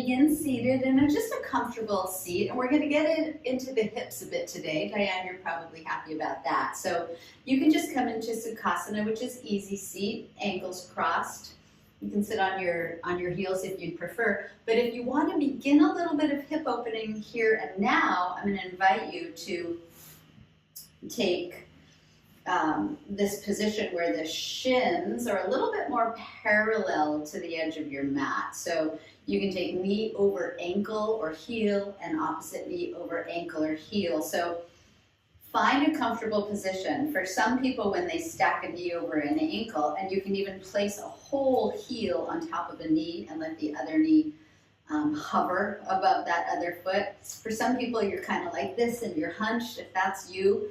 begin seated in just a comfortable seat, and we're going to get into the hips a bit today. Diane, you're probably happy about that. So you can just come into Sukhasana, which is easy seat, ankles crossed. You can sit on your heels if you'd prefer. But if you want to begin a little bit of hip opening here and now, I'm going to invite you to take this position where the shins are a little bit more parallel to the edge of your mat. So you can take knee over ankle or heel and opposite knee over ankle or heel. So find a comfortable position. For some people, when they stack a knee over an ankle, and you can even place a whole heel on top of a knee and let the other knee hover above that other foot. For some people, you're kind of like this and you're hunched. If that's you,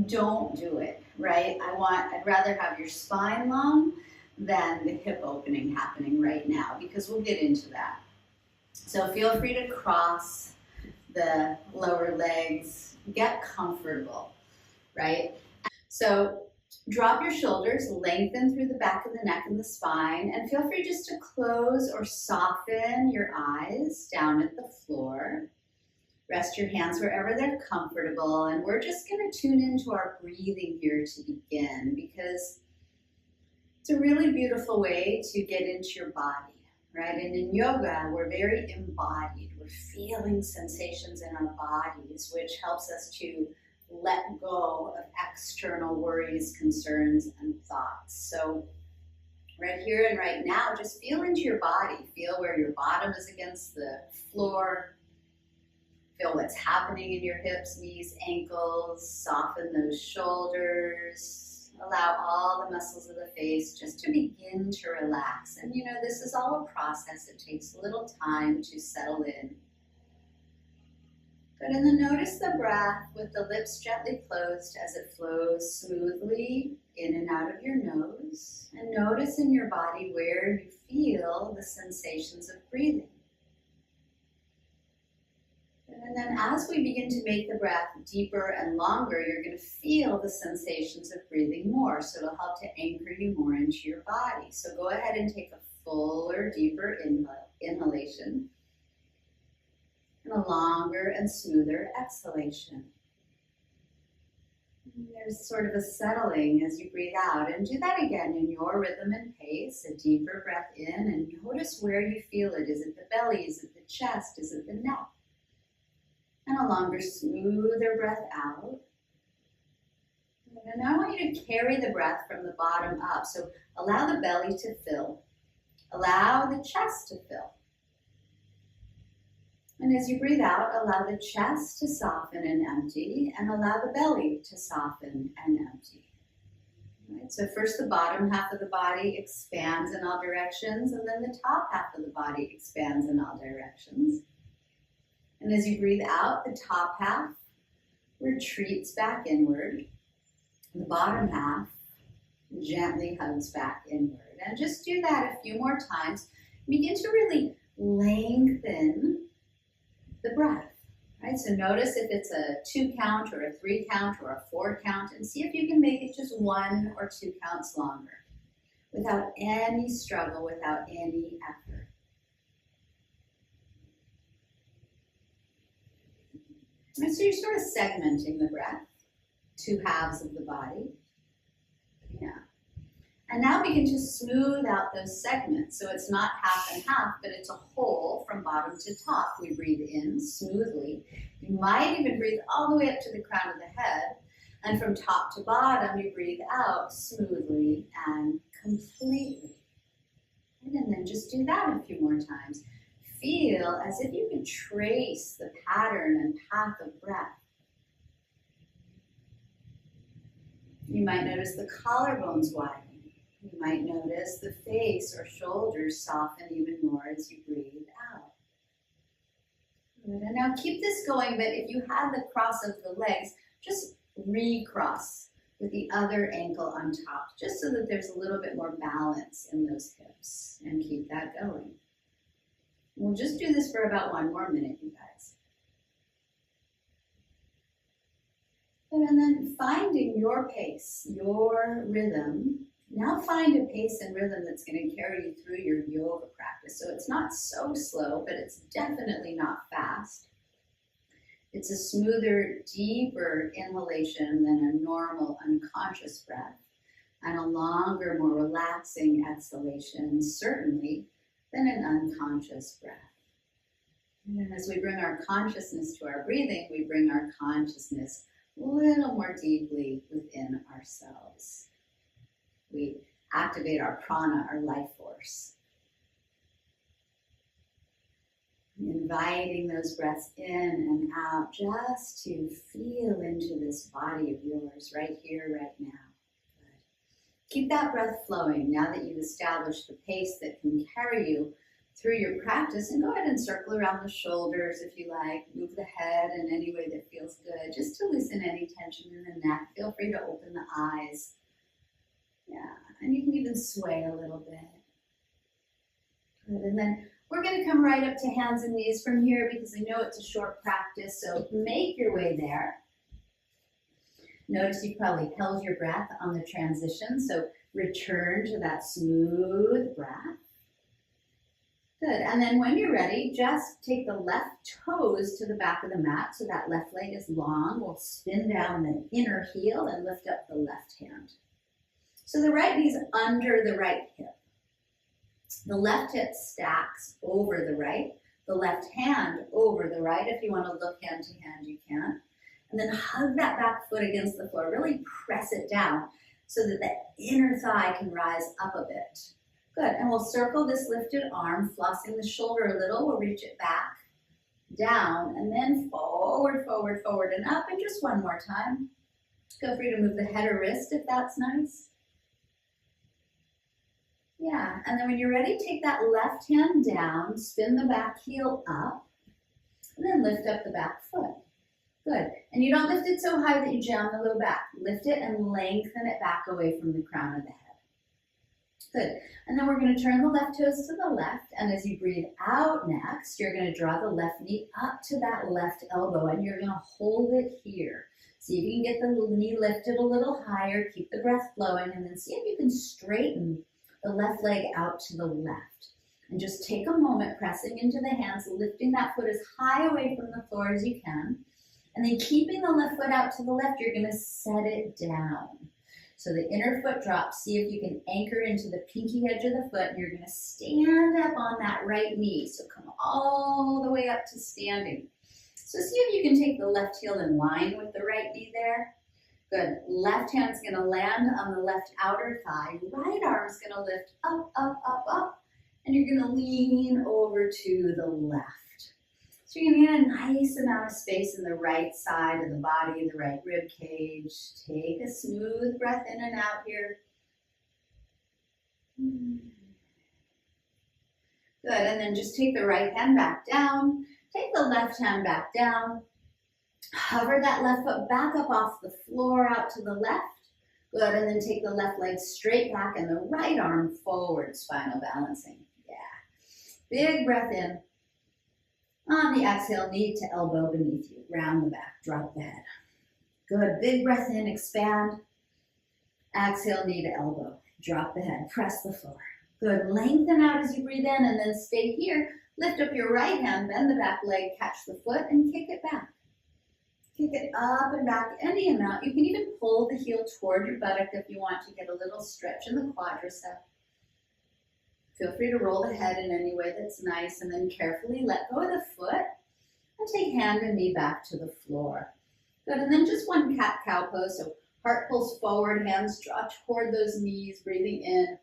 don't do it, right? I'd rather have your spine long than the hip opening happening right now, because we'll get into that. So feel free to cross the lower legs, get comfortable, right? So drop your shoulders, lengthen through the back of the neck and the spine, and feel free just to close or soften your eyes down at the floor. Rest your hands wherever they're comfortable, and we're just going to tune into our breathing here to begin, because it's a really beautiful way to get into your body, right? And in yoga, we're very embodied. We're feeling sensations in our bodies, which helps us to let go of external worries, concerns, and thoughts. So right here and right now, just feel into your body. Feel where your bottom is against the floor. Feel what's happening in your hips, knees, ankles. Soften those shoulders. Allow all the muscles of the face just to begin to relax. And you know, this is all a process. It takes a little time to settle in. But then notice the breath with the lips gently closed as it flows smoothly in and out of your nose. And notice in your body where you feel the sensations of breathing. And then as we begin to make the breath deeper and longer, you're going to feel the sensations of breathing more. So it'll help to anchor you more into your body. So go ahead and take a fuller, deeper inhalation and a longer and smoother exhalation. And there's sort of a settling as you breathe out. And do that again in your rhythm and pace. A deeper breath in, and notice where you feel it. Is it the belly? Is it the chest? Is it the neck? And a longer, smoother breath out. And I want you to carry the breath from the bottom up. So allow the belly to fill. Allow the chest to fill. And as you breathe out, allow the chest to soften and empty, and allow the belly to soften and empty. All right, so first the bottom half of the body expands in all directions, and then the top half of the body expands in all directions. And as you breathe out, the top half retreats back inward. The bottom half gently hugs back inward. And just do that a few more times. Begin to really lengthen the breath, right? So notice if it's a 2 count or a 3 count or a 4 count, and see if you can make it just 1 or 2 counts longer without any struggle, without any effort. And so you're sort of segmenting the breath, 2 halves of the body. Yeah. And now begin to smooth out those segments. So it's not half and half, but it's a whole from bottom to top. We breathe in smoothly. You might even breathe all the way up to the crown of the head. And from top to bottom, you breathe out smoothly and completely. And then just do that a few more times. Feel as if you could trace the pattern and path of breath. You might notice the collarbones widen. You might notice the face or shoulders soften even more as you breathe out. Good. And now keep this going, but if you have the cross of the legs, just recross with the other ankle on top, just so that there's a little bit more balance in those hips, and keep that going. We'll just do this for about 1 more minute, you guys. And then finding your pace, your rhythm, Now find a pace and rhythm that's going to carry you through your yoga practice. So it's not so slow, but it's definitely not fast. It's a smoother, deeper inhalation than a normal unconscious breath, and a longer, more relaxing exhalation, certainly, than an unconscious breath. And as we bring our consciousness to our breathing, we bring our consciousness a little more deeply within ourselves. We activate our prana, our life force. Inviting those breaths in and out just to feel into this body of yours right here, right now. Good. Keep that breath flowing now that you've established the pace that can carry you through your practice, and go ahead and circle around the shoulders if you like. Move the head in any way that feels good, just to loosen any tension in the neck. Feel free to open the eyes. Yeah, and you can even sway a little bit. Good, and then we're going to come right up to hands and knees from here because I know it's a short practice, so make your way there. Notice you probably held your breath on the transition, so return to that smooth breath. Good, and then when you're ready, just take the left toes to the back of the mat so that left leg is long. We'll spin down the inner heel and lift up the left hand. So the right knee's under the right hip. The left hip stacks over the right, the left hand over the right. If you want to look hand to hand, you can. And then hug that back foot against the floor. Really press it down so that the inner thigh can rise up a bit. Good, and we'll circle this lifted arm, flossing the shoulder a little. We'll reach it back, down, and then forward, forward, forward, and up. And just one more time. Feel free to move the head or wrist if that's nice. Yeah, and then when you're ready, take that left hand down, spin the back heel up, and then lift up the back foot. Good, and you don't lift it so high that you jam the low back. Lift it and lengthen it back away from the crown of the head. Good, and then we're going to turn the left toes to the left, and as you breathe out next, you're going to draw the left knee up to that left elbow, and you're going to hold it here. See if you can get the knee lifted a little higher, keep the breath flowing, and then see if you can straighten the left leg out to the left. And just take a moment pressing into the hands, lifting that foot as high away from the floor as you can, and then keeping the left foot out to the left, you're going to set it down. So the inner foot drops. See if you can anchor into the pinky edge of the foot, and you're going to stand up on that right knee. So come all the way up to standing. So see if you can take the left heel in line with the right knee there. Good. Left hand's going to land on the left outer thigh. Right arm's going to lift up, up, up, up, and you're going to lean over to the left. So you're going to get a nice amount of space in the right side of the body, the right rib cage. Take a smooth breath in and out here. Good, and then just take the right hand back down. Take the left hand back down. Hover that left foot back up off the floor out to the left. Good, and then take the left leg straight back and the right arm forward, spinal balancing. Yeah. Big breath in. On the exhale, knee to elbow beneath you. Round the back, drop the head. Good, big breath in, expand. Exhale, knee to elbow. Drop the head, press the floor. Good, lengthen out as you breathe in and then stay here. Lift up your right hand, bend the back leg, catch the foot and kick it back. Kick it up and back any amount. You can even pull the heel toward your buttock if you want to get a little stretch in the quadricep. Feel free to roll the head in any way that's nice, and then carefully let go of the foot and take hand and knee back to the floor. Good, and then just one cat-cow pose. So heart pulls forward, hands draw toward those knees, breathing in,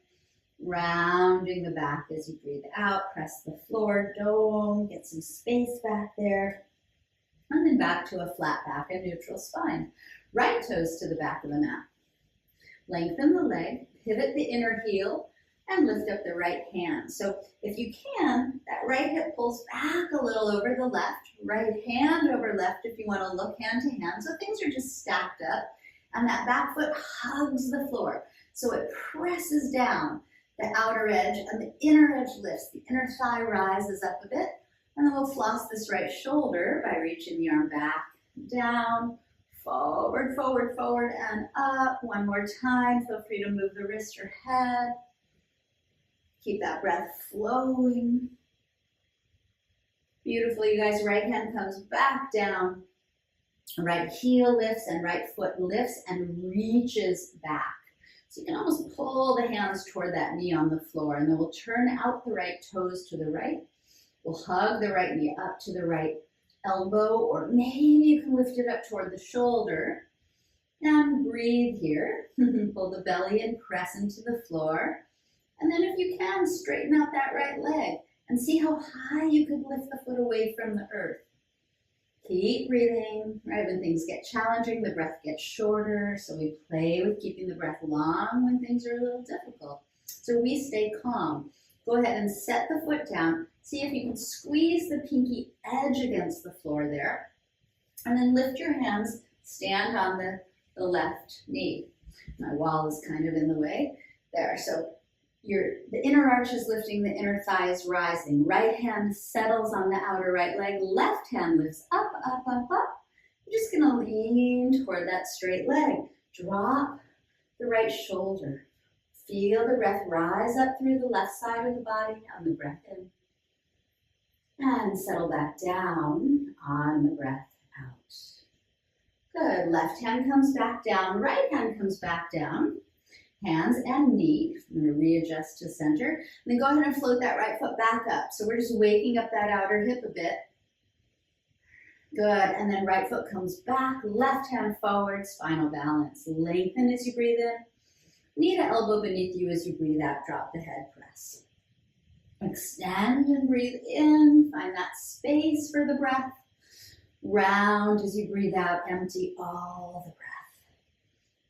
rounding the back as you breathe out. Press the floor, dome, get some space back there. And then back to a flat back and neutral spine. Right toes to the back of the mat. Lengthen the leg, pivot the inner heel, and lift up the right hand. So if you can, that right hip pulls back a little over the left, right hand over left if you want to look hand to hand. So things are just stacked up, and that back foot hugs the floor. So it presses down the outer edge, and the inner edge lifts. The inner thigh rises up a bit, and then we'll floss this right shoulder by reaching the arm back, down, Forward, forward, forward, and up. One more time. Feel free to move the wrist or head. Keep that breath flowing. Beautiful, you guys. Right hand comes back down. Right heel lifts and right foot lifts and reaches back. So you can almost pull the hands toward that knee on the floor, and then we'll turn out the right toes to the right. We'll hug the right knee up to the right elbow, or maybe you can lift it up toward the shoulder. And breathe here. Pull the belly in, press into the floor. And then if you can, straighten out that right leg and see how high you could lift the foot away from the earth. Keep breathing, right? When things get challenging, the breath gets shorter, so we play with keeping the breath long when things are a little difficult. So we stay calm. Go ahead and set the foot down. See if you can squeeze the pinky edge against the floor there. And then lift your hands, stand on the left knee. My wall is kind of in the way there. So the inner arch is lifting, the inner thigh is rising. Right hand settles on the outer right leg. Left hand lifts up, up, up, up. You're just going to lean toward that straight leg. Drop the right shoulder. Feel the breath rise up through the left side of the body on the breath in. And settle back down on the breath out. Good. Left hand comes back down. Right hand comes back down. Hands and knee. I'm going to readjust to center. And then go ahead and float that right foot back up. So we're just waking up that outer hip a bit. Good. And then right foot comes back. Left hand forward. Spinal balance. Lengthen as you breathe in. Knee to elbow beneath you as you breathe out. Drop the head, press. Extend and breathe in. Find that space for the breath. Round as you breathe out. Empty all the breath.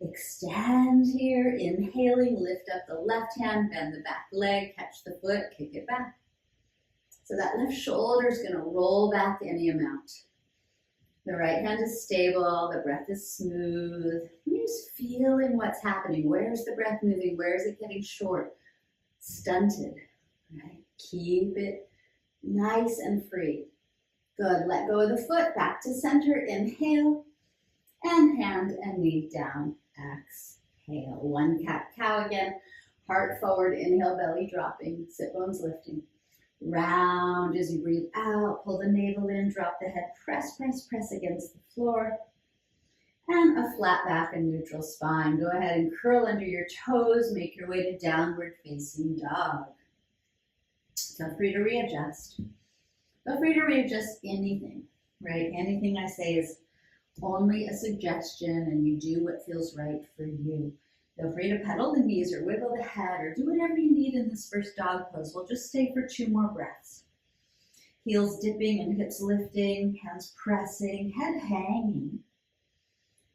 Extend here, inhaling, lift up the left hand, bend the back leg, catch the foot, kick it back. So that left shoulder is going to roll back any amount. The right hand is stable, the breath is smooth. You're just feeling what's happening. Where's the breath moving? Where is it getting short? Stunted, right? Keep it nice and free. Good, let go of the foot, back to center, inhale, and hand and knee down. Exhale. One cat-cow again. Heart forward. Inhale, belly dropping. Sit bones lifting. Round as you breathe out. Pull the navel in. Drop the head. Press, press, press against the floor. And a flat back and neutral spine. Go ahead and curl under your toes. Make your way to downward facing dog. Feel free to readjust. Feel free to readjust anything, right? Anything I say is only a suggestion, and you do what feels right for you. Feel free to pedal the knees or wiggle the head or do whatever you need in this first dog pose. We'll just stay for 2 more breaths. Heels dipping and hips lifting, hands pressing, head hanging.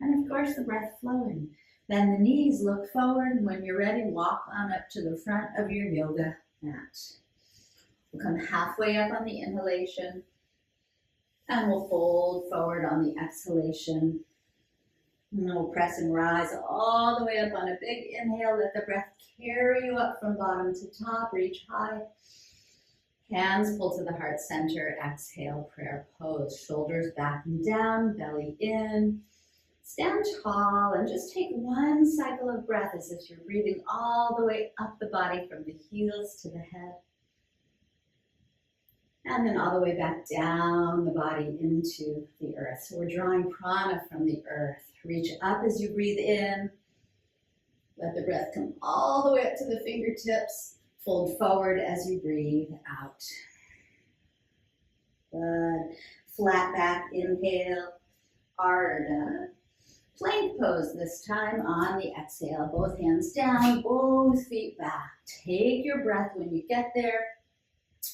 And of course the breath flowing. Bend the knees, look forward, and when you're ready, walk on up to the front of your yoga mat. We'll come halfway up on the inhalation. And we'll fold forward on the exhalation. And then we'll press and rise all the way up on a big inhale. Let the breath carry you up from bottom to top. Reach high. Hands pull to the heart center. Exhale, prayer pose. Shoulders back and down, belly in. Stand tall and just take 1 cycle of breath as if you're breathing all the way up the body from the heels to the head. And then all the way back down the body into the earth. So we're drawing prana from the earth. Reach up as you breathe in. Let the breath come all the way up to the fingertips. Fold forward as you breathe out. Good. Flat back, inhale. Ardha. Plank pose this time on the exhale. Both hands down, both feet back. Take your breath when you get there.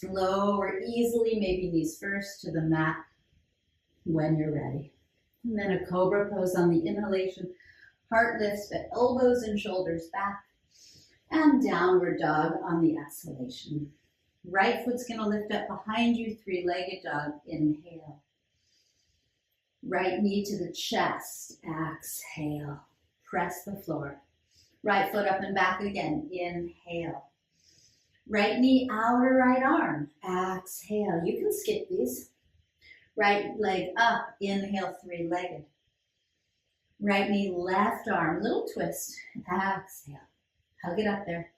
Lower easily, maybe knees first to the mat when you're ready. And then a cobra pose on the inhalation. Heart lifts, but elbows and shoulders back. And downward dog on the exhalation. Right foot's going to lift up behind you, 3-legged dog. Inhale. Right knee to the chest. Exhale. Press the floor. Right foot up and back again. Inhale. Right knee, outer right arm. Exhale. You can skip these. Right leg up. Inhale, 3-legged. Right knee, left arm, little twist. Exhale. Hug it up there.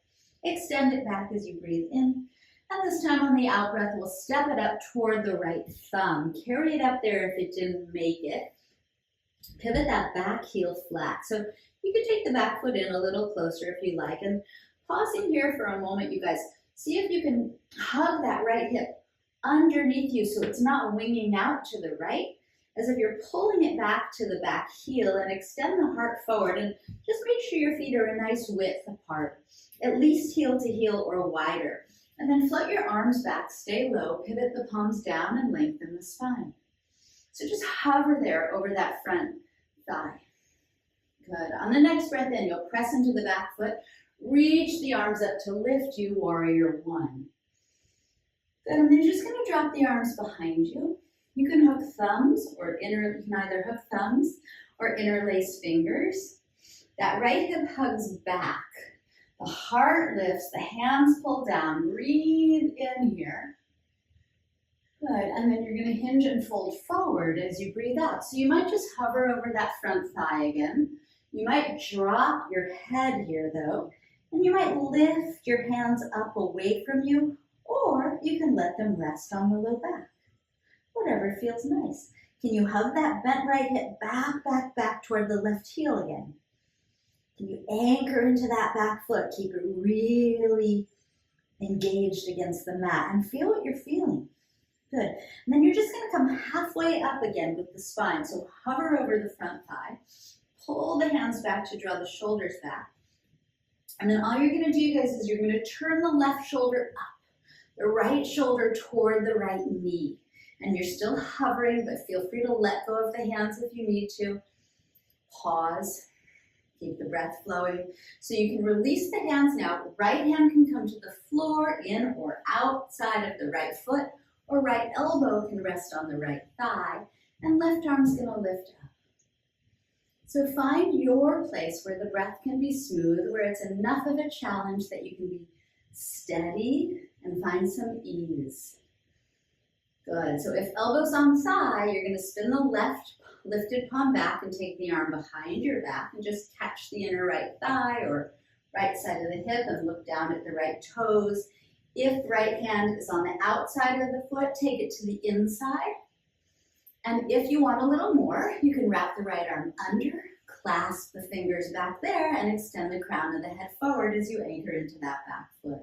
Extend it back as you breathe in. And this time on the out breath, we'll step it up toward the right thumb. Carry it up there if it didn't make it. Pivot that back heel flat. So you can take the back foot in a little closer if you like. And pausing here for a moment, you guys. See if you can hug that right hip underneath you so it's not winging out to the right, as if you're pulling it back to the back heel, and extend the heart forward, and just make sure your feet are a nice width apart, at least heel to heel or wider. And then float your arms back, stay low, pivot the palms down and lengthen the spine. So just hover there over that front thigh. Good. On the next breath in, you'll press into the back foot, reach the arms up to lift you, warrior one. Good, and then you're just gonna drop the arms behind you. You can hook thumbs or you can either hook thumbs or interlace fingers. That right hip hugs back. The heart lifts, the hands pull down. Breathe in here. Good, and then you're gonna hinge and fold forward as you breathe out. So you might just hover over that front thigh again. You might drop your head here though, and you might lift your hands up away from you, or you can let them rest on the low back. Whatever feels nice. Can you hug that bent right hip back, back, back toward the left heel again? Can you anchor into that back foot? Keep it really engaged against the mat and feel what you're feeling. Good. And then you're just going to come halfway up again with the spine. So hover over the front thigh. Pull the hands back to draw the shoulders back. And then all you're going to do, guys, is you're going to turn the left shoulder up, the right shoulder toward the right knee. And you're still hovering, but feel free to let go of the hands if you need to. Pause. Keep the breath flowing. So you can release the hands now. Right hand can come to the floor, in or outside of the right foot, or right elbow can rest on the right thigh, and left arm's gonna lift up. So find your place where the breath can be smooth, where it's enough of a challenge that you can be steady and find some ease. Good, so if elbows on thigh, you're gonna spin the left lifted palm back and take the arm behind your back and just catch the inner right thigh or right side of the hip and look down at the right toes. If right hand is on the outside of the foot, take it to the inside. And if you want a little more, you can wrap the right arm under, clasp the fingers back there, and extend the crown of the head forward as you anchor into that back foot.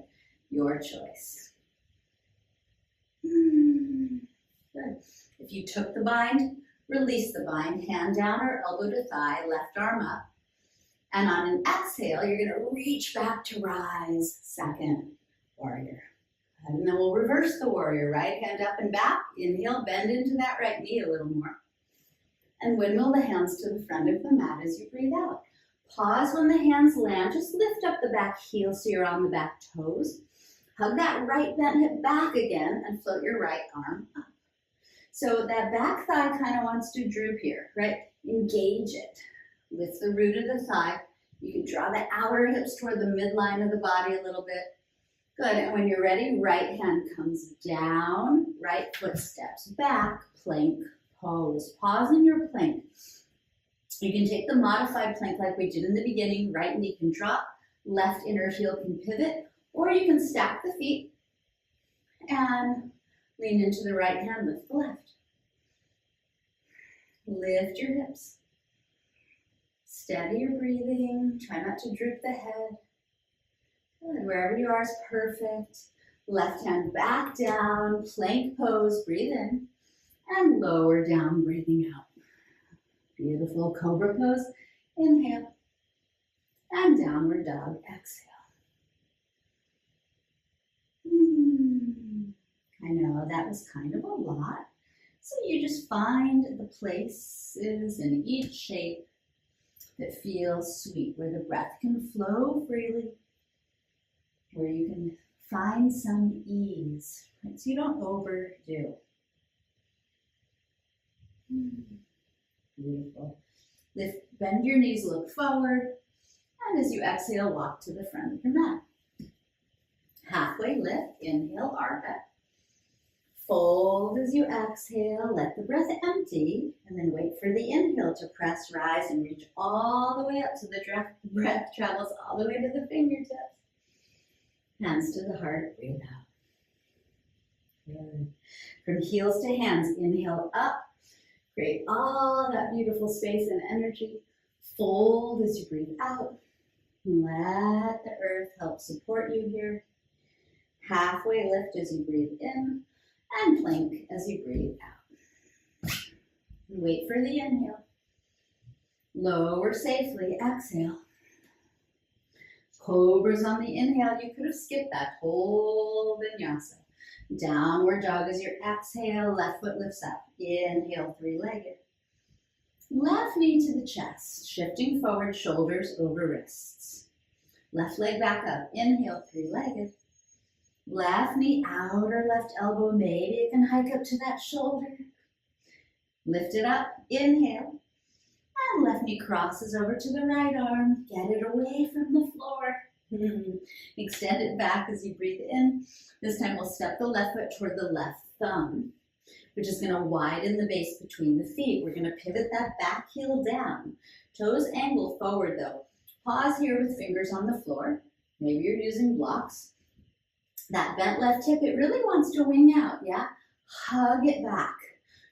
Your choice. Good. If you took the bind, release the bind, hand down or elbow to thigh, left arm up. And on an exhale, you're going to reach back to rise, second warrior. And then we'll reverse the warrior, right hand up and back. Inhale, bend into that right knee a little more. And windmill the hands to the front of the mat as you breathe out. Pause when the hands land. Just lift up the back heel so you're on the back toes. Hug that right bent hip back again and float your right arm up. So that back thigh kind of wants to droop here, right? Engage it. Lift the root of the thigh. You can draw the outer hips toward the midline of the body a little bit. Good, and when you're ready, right hand comes down, right foot steps back, plank pose. Pause in your plank. You can take the modified plank like we did in the beginning. Right knee can drop, left inner heel can pivot, or you can stack the feet and lean into the right hand, lift the left. Lift your hips. Steady your breathing. Try not to droop the head. Good. Wherever you are is perfect. Left hand back down, plank pose, breathe in, and lower down, breathing out. Beautiful cobra pose. Inhale, and downward dog, exhale. I know that was kind of a lot. So you just find the places in each shape that feels sweet, where the breath can flow freely, where you can find some ease, right? So you don't overdo. Beautiful. Bend your knees, look forward, and as you exhale, walk to the front of your mat. Halfway lift, inhale, arc up. Fold as you exhale, let the breath empty, and then wait for the inhale to press, rise, and reach all the way up so the breath travels all the way to the fingertips. Hands to the heart, breathe out. Good. From heels to hands, inhale up, create all that beautiful space and energy. Fold as you breathe out. Let the earth help support you here. Halfway lift as you breathe in, and plank as you breathe out. Wait for the inhale. Lower safely, exhale. Cobras on the inhale. You could have skipped that whole vinyasa. Downward dog as your exhale, left foot lifts up. Inhale, three-legged. Left knee to the chest, shifting forward, shoulders over wrists. Left leg back up. Inhale, three-legged. Left knee out or left elbow. Maybe it can hike up to that shoulder. Lift it up. Inhale. And left knee crosses over to the right arm. Get it away from the floor. Extend it back as you breathe in. This time we'll step the left foot toward the left thumb, which is going to widen the base between the feet. We're going to pivot that back heel down. Toes angle forward though. Pause here with fingers on the floor. Maybe you're using blocks. That bent left hip, it really wants to wing out, yeah? Hug it back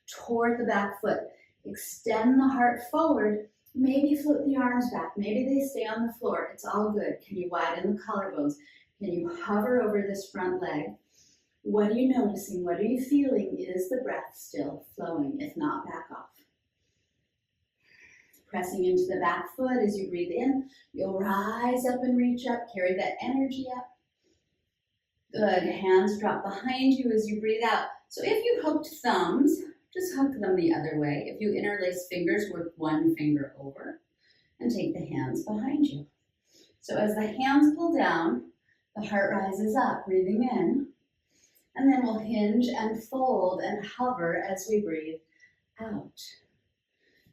toward the back foot. Extend the heart forward. Maybe float the arms back. Maybe they stay on the floor. It's all good. Can you widen the collarbones? Can you hover over this front leg? What are you noticing? What are you feeling? Is the breath still flowing? If not, back off. Pressing into the back foot as you breathe in. You'll rise up and reach up. Carry that energy up. Good. Hands drop behind you as you breathe out. So if you hooked thumbs, just hook them the other way. If you interlace fingers, work one finger over and take the hands behind you. So as the hands pull down, the heart rises up, breathing in. And then we'll hinge and fold and hover as we breathe out.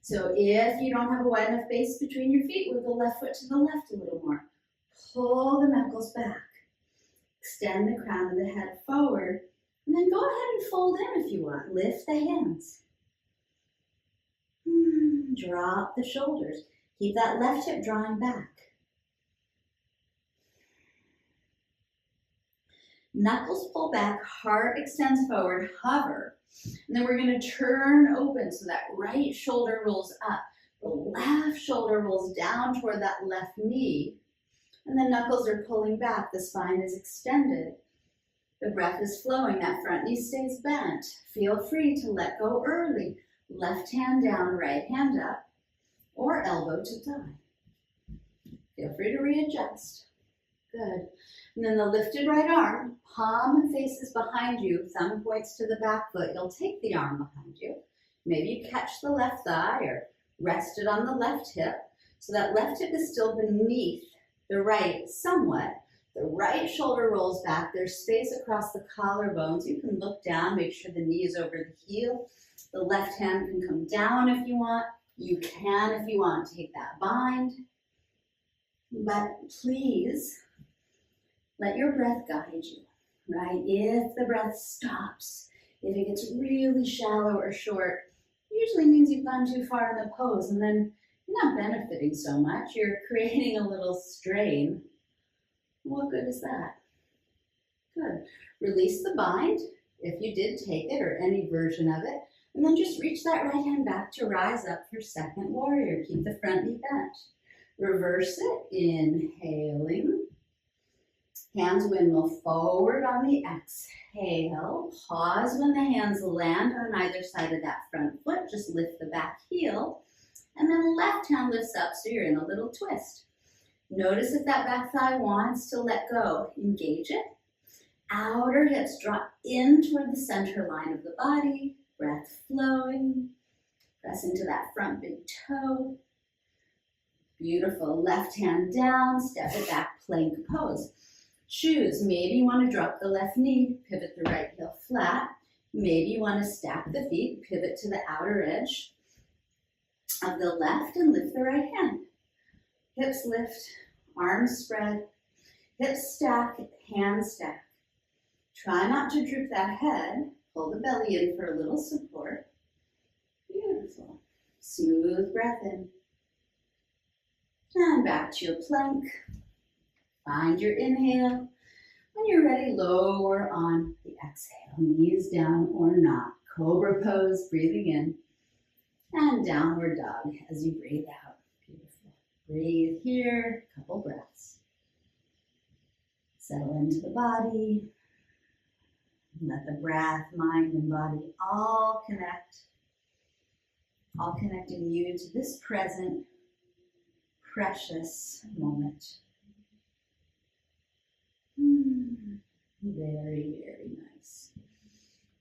So if you don't have a wide enough base between your feet, with the left foot to the left a little more. Pull the knuckles back. Extend the crown of the head forward, and then go ahead and fold in if you want. Lift the hands. Drop the shoulders. Keep that left hip drawing back. Knuckles pull back, heart extends forward, hover. And then we're going to turn open so that right shoulder rolls up. The left shoulder rolls down toward that left knee. And the knuckles are pulling back, the spine is extended. The breath is flowing, that front knee stays bent. Feel free to let go early. Left hand down, right hand up, or elbow to thigh. Feel free to readjust. Good. And then the lifted right arm, palm faces behind you, thumb points to the back foot. You'll take the arm behind you. Maybe you catch the left thigh or rest it on the left hip. So that left hip is still beneath the right somewhat. The right shoulder rolls back. There's space across the collarbones. You can look down, make sure the knee is over the heel. The left hand can come down if you want. You can, if you want, take that bind. But please let your breath guide you, right? If the breath stops, if it gets really shallow or short, it usually means you've gone too far in the pose, and then you're not benefiting so much. You're creating a little strain. What good is that? Good. Release the bind, if you did take it, or any version of it, and then just reach that right hand back to rise up for second warrior. Keep the front knee bent. Reverse it, inhaling. Hands windmill forward on the exhale. Pause when the hands land on either side of that front foot. Just lift the back heel. And then left hand lifts up so you're in a little twist. Notice if that back thigh wants to let go. Engage it. Outer hips drop in toward the center line of the body. Breath flowing. Press into that front big toe. Beautiful. Left hand down. Step it back. Plank pose. Choose. Maybe you want to drop the left knee. Pivot the right heel flat. Maybe you want to stack the feet. Pivot to the outer edge of the left and lift the right hand. Hips lift, arms spread, hips stack, hands stack. Try not to droop that head. Pull the belly in for a little support. Beautiful. Smooth breath in. And back to your plank. Find your inhale. When you're ready, lower on the exhale. Knees down or not. Cobra pose, breathing in. And downward dog as you breathe out. Beautiful. Breathe here, couple breaths. Settle into the body. Let the breath, mind, and body all connect. All connecting you to this present, precious moment. Very, very nice.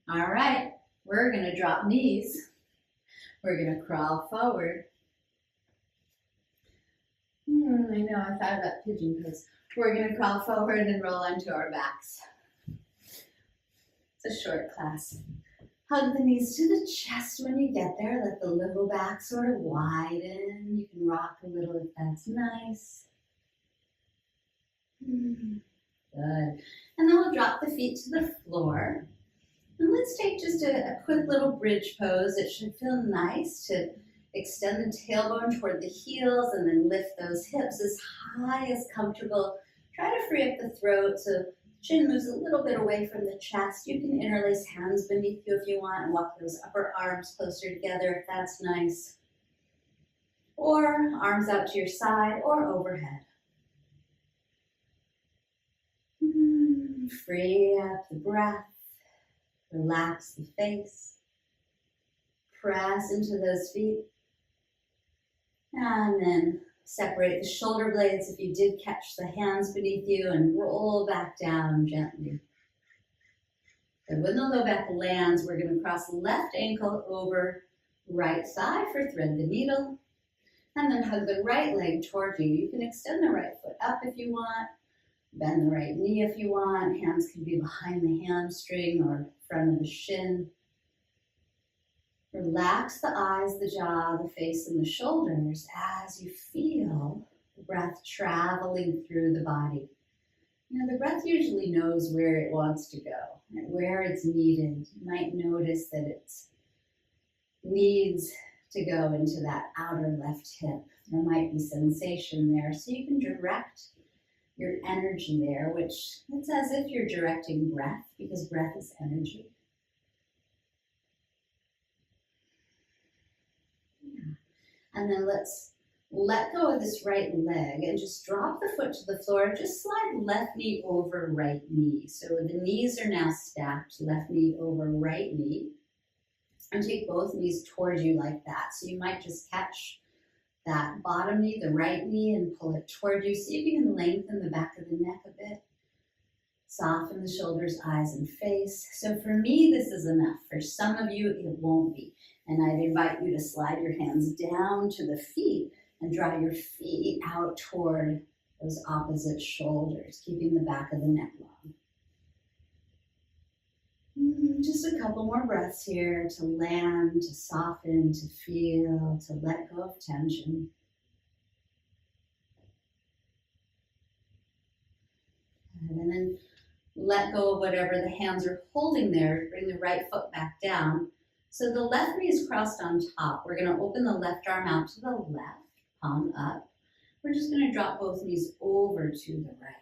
All right, we're going to drop knees. We're going to crawl forward. I know, I thought about pigeon pose. We're going to crawl forward and roll onto our backs. It's a short class. Hug the knees to the chest when you get there. Let the low back sort of widen. You can rock a little if that's nice. Good. And then we'll drop the feet to the floor. And let's take just a quick little bridge pose. It should feel nice to extend the tailbone toward the heels and then lift those hips as high as comfortable. Try to free up the throat so chin moves a little bit away from the chest. You can interlace hands beneath you if you want and walk those upper arms closer together if that's nice. Or arms out to your side or overhead. Free up the breath. Relax the face. Press into those feet. And then separate the shoulder blades if you did catch the hands beneath you and roll back down gently. And when the low back lands, we're going to cross left ankle over right thigh for thread the needle. And then hug the right leg toward you. You can extend the right foot up if you want. Bend the right knee if you want. Hands can be behind the hamstring or front of the shin. Relax the eyes, the jaw, the face, and the shoulders as you feel the breath traveling through the body. You know, the breath usually knows where it wants to go, and where it's needed. You might notice that it needs to go into that outer left hip. There might be sensation there, so you can direct your energy there, which it's as if you're directing breath, because breath is energy. And then let's let go of this right leg and just drop the foot to the floor. Just slide left knee over right knee. So the knees are now stacked, left knee over right knee. And take both knees towards you like that. So you might just catch that bottom knee, the right knee, and pull it toward you. See if you can lengthen the back of the neck a bit. Soften the shoulders, eyes, and face. So for me, this is enough. For some of you, it won't be. And I'd invite you to slide your hands down to the feet and draw your feet out toward those opposite shoulders, keeping the back of the neck long. Just a couple more breaths here to land, to soften, to feel, to let go of tension. And then let go of whatever the hands are holding there. Bring the right foot back down. So the left knee is crossed on top. We're going to open the left arm out to the left, palm up. We're just going to drop both knees over to the right.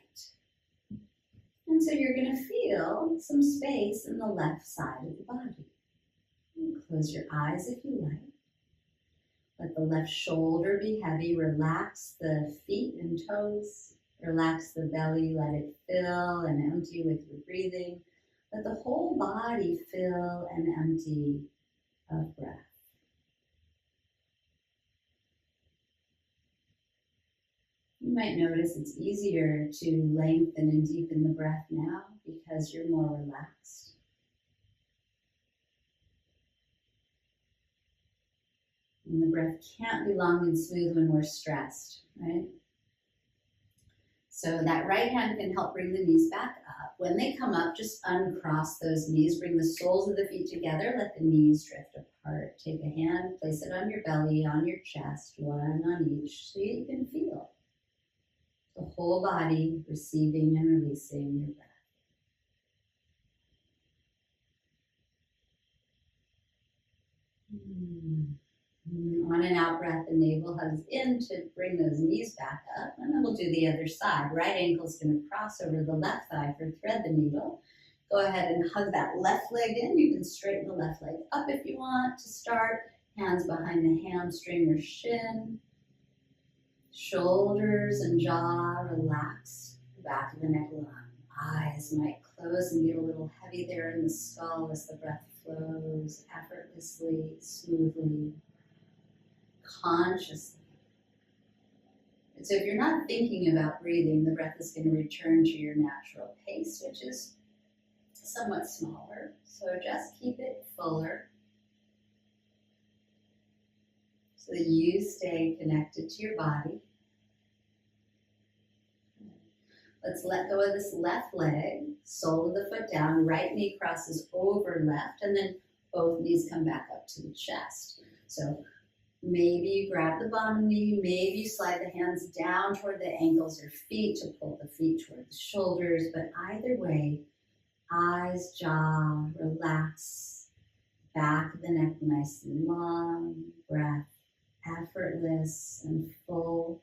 And so you're going to feel some space in the left side of the body. Close your eyes if you like. Let the left shoulder be heavy. Relax the feet and toes. Relax the belly. Let it fill and empty with your breathing. Let the whole body fill and empty of breath. You might notice it's easier to lengthen and deepen the breath now because you're more relaxed. And the breath can't be long and smooth when we're stressed, right? So that right hand can help bring the knees back up. When they come up, just uncross those knees. Bring the soles of the feet together. Let the knees drift apart. Take a hand, place it on your belly, on your chest, one on each, so you can feel the whole body receiving and releasing your breath. On an out breath, the navel hugs in to bring those knees back up. And then we'll do the other side. Right ankle is going to cross over the left thigh for thread the needle. Go ahead and hug that left leg in. You can straighten the left leg up if you want to start. Hands behind the hamstring or shin. Shoulders and jaw relax. Back of the neck long. Eyes might close and get a little heavy there in the skull as the breath flows effortlessly, smoothly, consciously. And so if you're not thinking about breathing, the breath is going to return to your natural pace, which is somewhat smaller. So just keep it fuller so that you stay connected to your body. Let's let go of this left leg, sole of the foot down, right knee crosses over left, and then both knees come back up to the chest. So maybe you grab the bottom knee, maybe you slide the hands down toward the ankles or feet to pull the feet toward the shoulders, but either way, eyes, jaw, relax, back of the neck nice and long, breath effortless and full.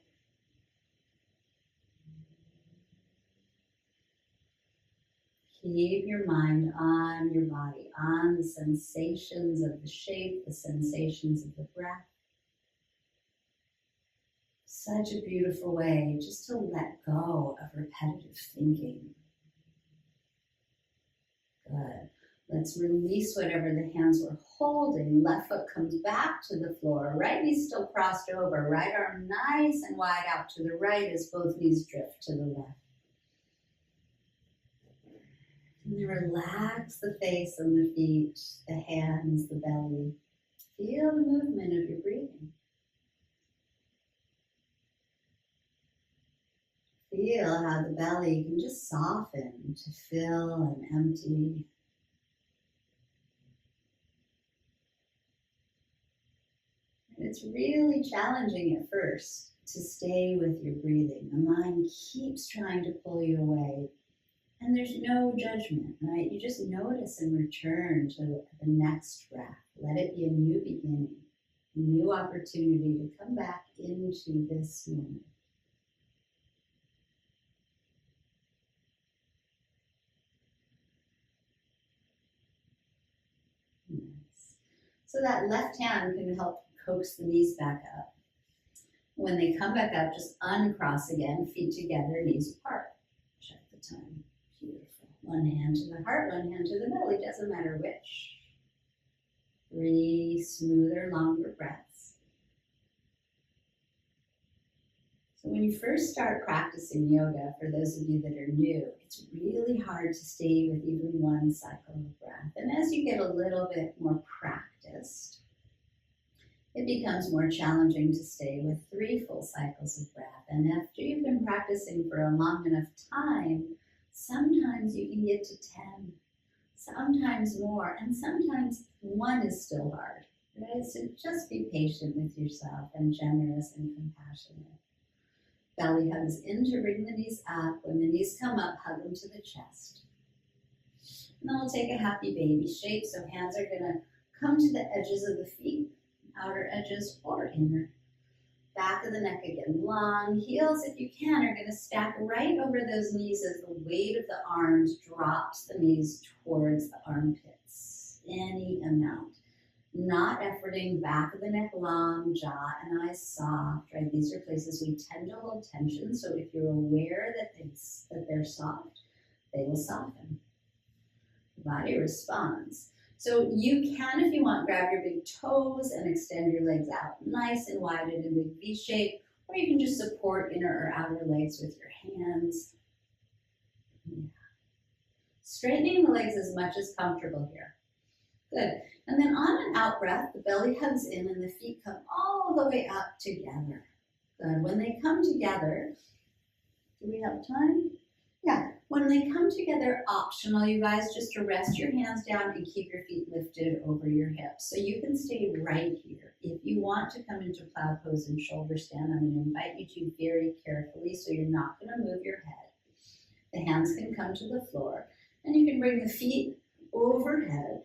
Keep your mind on your body, on the sensations of the shape, the sensations of the breath. Such a beautiful way just to let go of repetitive thinking. Good. Let's release whatever the hands were holding. Left foot comes back to the floor. Right knee still crossed over. Right arm nice and wide out to the right as both knees drift to the left. And then relax the face and the feet, the hands, the belly. Feel the movement of your breathing. Feel how the belly can just soften to fill and empty. And it's really challenging at first to stay with your breathing. The mind keeps trying to pull you away. And there's no judgment, right? You just notice and return to the next breath. Let it be a new beginning, a new opportunity to come back into this moment. Nice. So that left hand can help coax the knees back up. When they come back up, just uncross again, feet together, knees apart. Check the time. Beautiful. One hand to the heart, one hand to the belly, doesn't matter which. 3 smoother, longer breaths. So when you first start practicing yoga, for those of you that are new, it's really hard to stay with even one cycle of breath. And as you get a little bit more practiced, it becomes more challenging to stay with 3 full cycles of breath. And after you've been practicing for a long enough time, sometimes you can get to 10, sometimes more, and sometimes 1 is still hard. Right? So just be patient with yourself and generous and compassionate. Belly hugs in to bring the knees up. When the knees come up, hug them to the chest. And then we'll take a happy baby shape. So hands are going to come to the edges of the feet, outer edges or inner. Back of the neck again, long. Heels, if you can, are going to stack right over those knees as the weight of the arms drops the knees towards the armpits. Any amount. Not efforting, back of the neck long, jaw and eyes soft, right? These are places we tend to hold tension, so if you're aware that they're soft, they will soften. The body responds. So you can, if you want, grab your big toes and extend your legs out nice and wide in a big V shape, or you can just support inner or outer legs with your hands. Yeah. Straightening the legs as much as comfortable here. Good. And then on an out breath, the belly hugs in and the feet come all the way up together. Good. When they come together, do we have time? Yeah. When they come together, optional, you guys, just to rest your hands down and keep your feet lifted over your hips. So you can stay right here. If you want to come into plow pose and shoulder stand, I'm going to invite you to very carefully so you're not going to move your head. The hands can come to the floor and you can bring the feet overhead.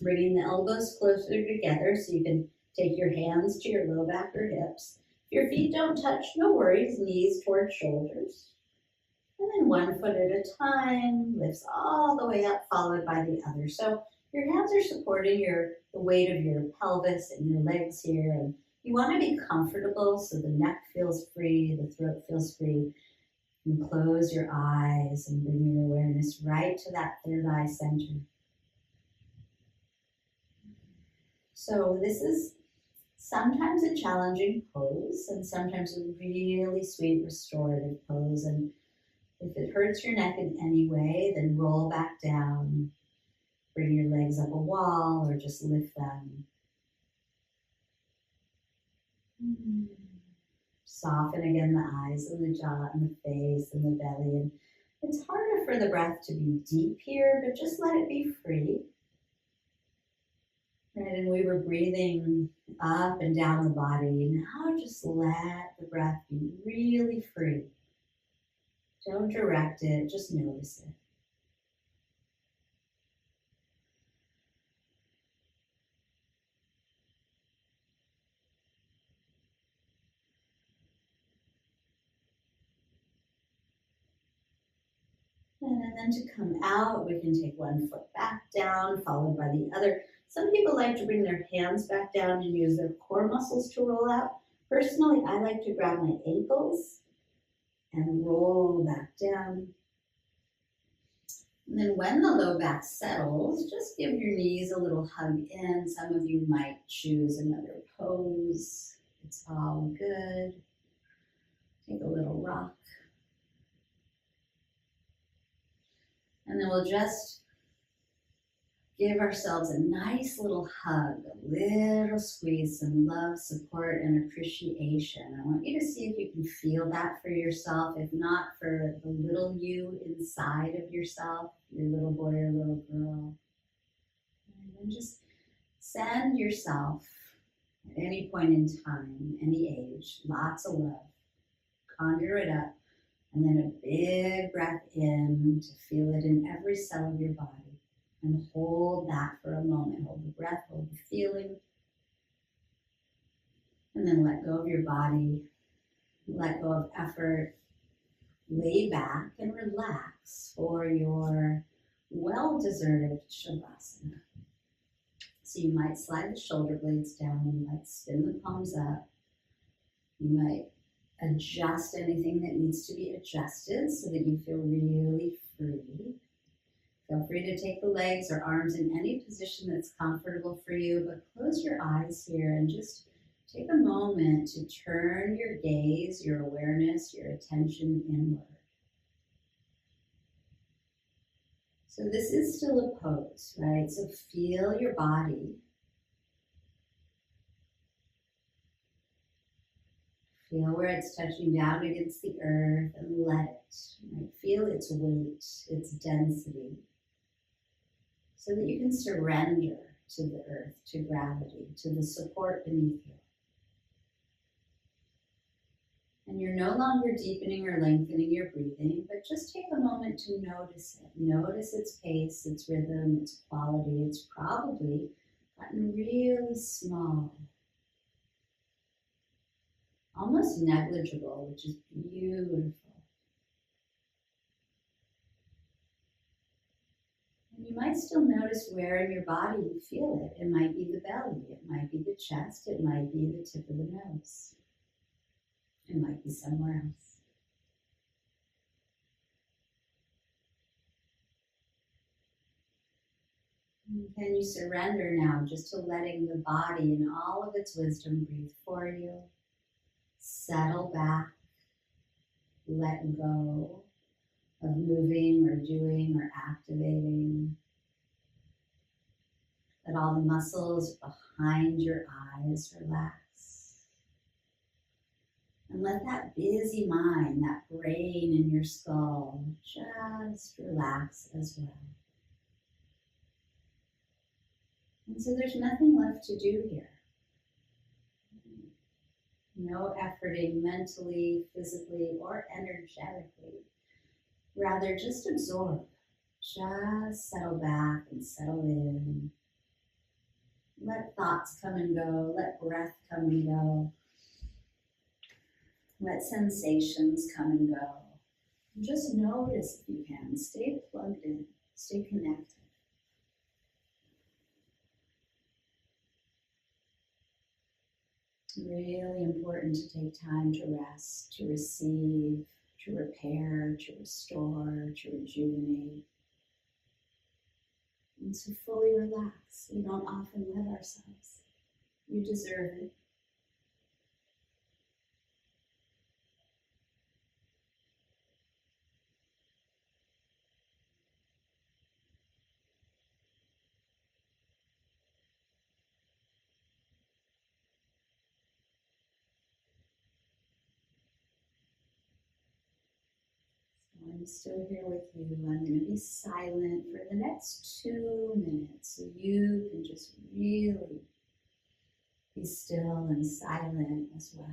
Bringing the elbows closer together so you can take your hands to your low back or hips. If your feet don't touch, no worries, knees towards shoulders. And then one foot at a time, lifts all the way up, followed by the other. So your hands are supporting the weight of your pelvis and your legs here. And you want to be comfortable so the neck feels free, the throat feels free. And close your eyes and bring your awareness right to that third eye center. So this is sometimes a challenging pose and sometimes a really sweet restorative pose. And if it hurts your neck in any way, then roll back down. Bring your legs up a wall or just lift them. Soften again the eyes and the jaw and the face and the belly. And it's harder for the breath to be deep here, but just let it be free. Right, and we were breathing up and down the body. Now just let the breath be really free. Don't direct it, just notice it. And then to come out, we can take one foot back down, followed by the other. Some people like to bring their hands back down and use their core muscles to roll out. Personally, I like to grab my ankles and roll back down. And then when the low back settles, just give your knees a little hug in. Some of you might choose another pose. It's all good. Take a little rock. And then we'll just give ourselves a nice little hug, a little squeeze, some love, support, and appreciation. I want you to see if you can feel that for yourself, if not for the little you inside of yourself, your little boy or little girl. And then just send yourself at any point in time, any age, lots of love. Conjure it up. And then a big breath in to feel it in every cell of your body. And hold that for a moment. Hold the breath, hold the feeling. And then let go of your body. Let go of effort. Lay back and relax for your well-deserved Shavasana. So you might slide the shoulder blades down. You might spin the palms up. You might adjust anything that needs to be adjusted so that you feel really free. Feel free to take the legs or arms in any position that's comfortable for you, but close your eyes here and just take a moment to turn your gaze, your awareness, your attention inward. So this is still a pose, right? So feel your body. Feel where it's touching down against the earth and let it. Right? Feel its weight, its density, so that you can surrender to the earth, to gravity, to the support beneath you. And you're no longer deepening or lengthening your breathing, but just take a moment to notice it. Notice its pace, its rhythm, its quality. It's probably gotten really small. Almost negligible, which is beautiful. And you might still notice where in your body you feel it. It might be the belly, it might be the chest, it might be the tip of the nose. It might be somewhere else. And can you surrender now just to letting the body in all of its wisdom breathe for you? Settle back, let go of moving or doing or activating. Let all the muscles behind your eyes relax. And let that busy mind, that brain in your skull, just relax as well. And so there's nothing left to do here. No efforting mentally, physically, or energetically. Rather, just absorb. Just settle back and settle in. Let thoughts come and go. Let breath come and go. Let sensations come and go. And just notice if you can. Stay plugged in. Stay connected. Really important to take time to rest, to receive, to repair, to restore, to rejuvenate, and to fully relax. We don't often let ourselves. You deserve it. So I'm still here with you. I'm going to be silent for the next 2 minutes so you can just really be still and silent as well.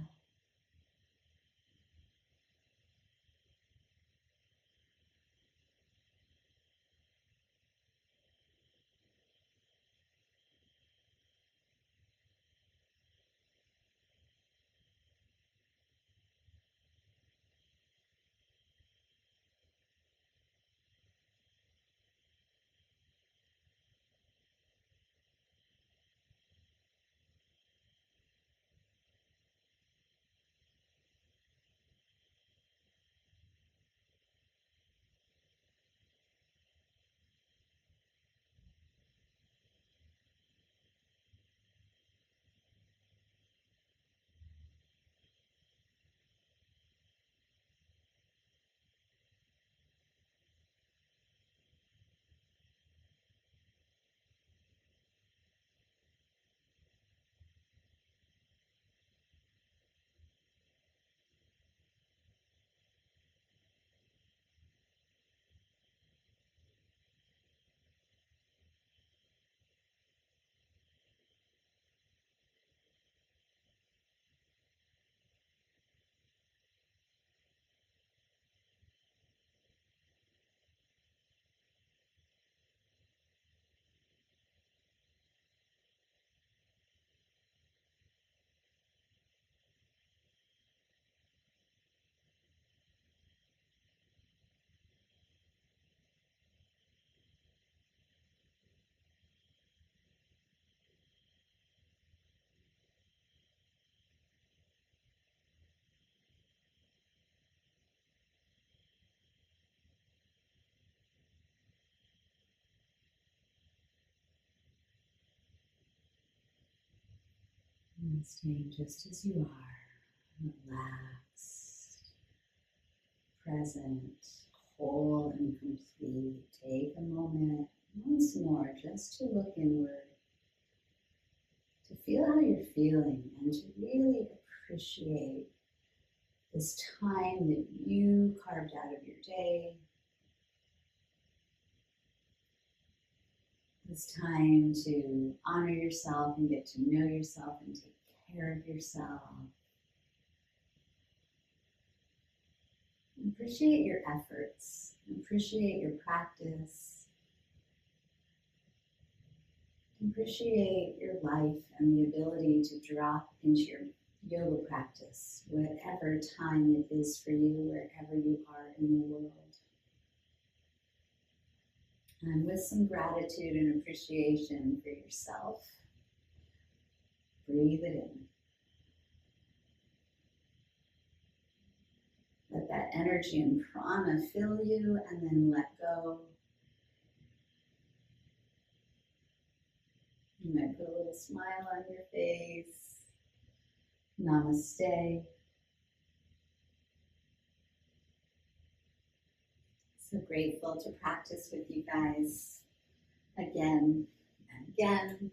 And staying just as you are, relaxed, present, whole and complete. Take a moment once more just to look inward, to feel how you're feeling, and to really appreciate this time that you carved out of your day, this time to honor yourself and get to know yourself and take care of yourself. Appreciate your efforts, appreciate your practice, appreciate your life and the ability to drop into your yoga practice, whatever time it is for you, wherever you are in the world. And with some gratitude and appreciation for yourself, breathe it in. Let that energy and prana fill you, and then let go. You might put a little smile on your face. Namaste. So grateful to practice with you guys again and again.